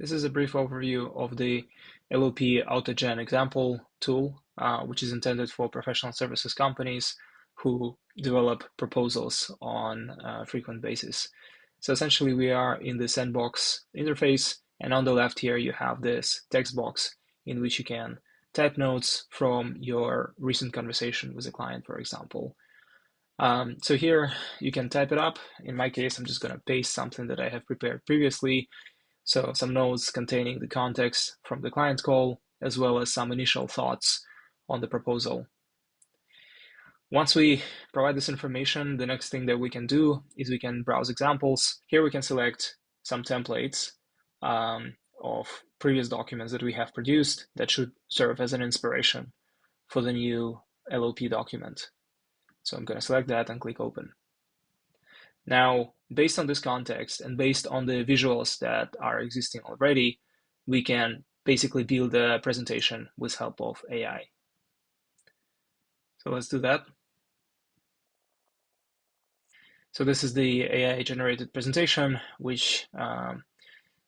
This is a brief overview of the LOP AutoGen example tool, which is intended for professional services companies who develop proposals on a frequent basis. So essentially, we are in the sandbox interface, and on the left here, you have this text box in which you can type notes from your recent conversation with a client, for example. So here you can type it up. In my case, I'm just going to paste something that I have prepared previously. So some notes containing the context from the client call, as well as some initial thoughts on the proposal. Once we provide this information, the next thing that we can do is we can browse examples. Here we can select some templates of previous documents that we have produced that should serve as an inspiration for the new LOP document. So I'm going to select that and click Open. Now, based on this context and based on the visuals that are existing already, we can basically build a presentation with help of AI. So let's do that. So this is the AI-generated presentation, which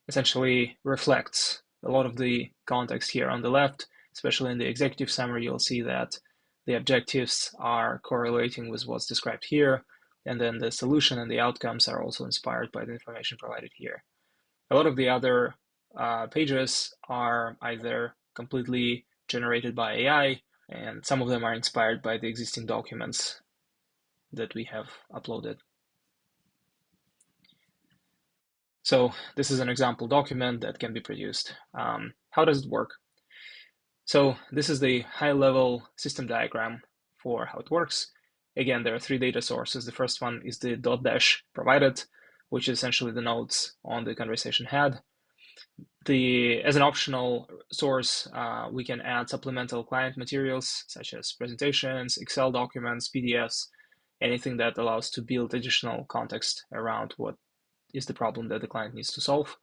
essentially reflects a lot of the context here on the left, especially in the executive summary. You'll see that the objectives are correlating with what's described here, and then the solution and the outcomes are also inspired by the information provided here. A lot of the other pages are either completely generated by AI, and some of them are inspired by the existing documents that we have uploaded. So this is an example document that can be produced. How does it work? So this is the high-level system diagram for how it works. Again, there are three data sources. The first one is the .dash provided, which is essentially the notes on the conversation head. As an optional source, we can add supplemental client materials such as presentations, Excel documents, PDFs, anything that allows to build additional context around what is the problem that the client needs to solve.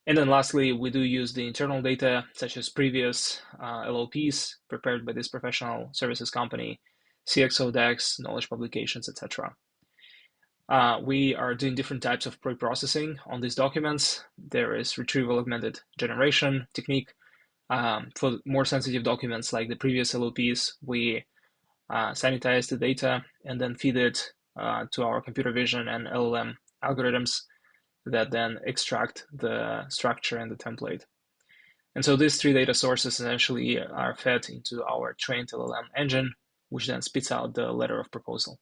And then lastly, we do use the internal data, such as previous LLPs prepared by this professional services company, CXO decks, knowledge publications, etc. We are doing different types of pre-processing on these documents. There is retrieval augmented generation technique. For more sensitive documents like the previous LLPs, we sanitize the data and then feed it to our computer vision and LLM algorithms that then extract the structure and the template. And so these three data sources essentially are fed into our trained LLM engine, which then spits out the letter of proposal.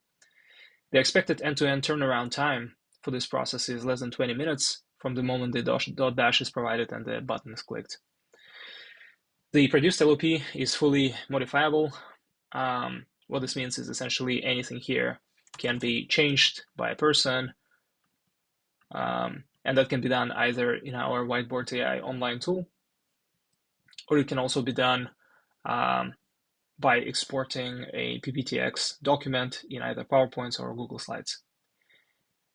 The expected end-to-end turnaround time for this process is less than 20 minutes from the moment the dash is provided and the button is clicked. The produced LOP is fully modifiable. What this means is essentially anything here can be changed by a person, and that can be done either in our Whiteboard AI online tool, or it can also be done by exporting a PPTX document in either PowerPoint or Google Slides.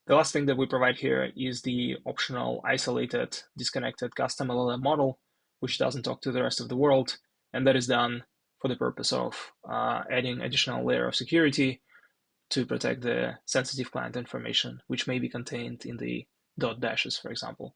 The last thing that we provide here is the optional isolated, disconnected custom LLM model, which doesn't talk to the rest of the world, and that is done for the purpose of adding additional layer of security to protect the sensitive client information, which may be contained in the .dashes, for example.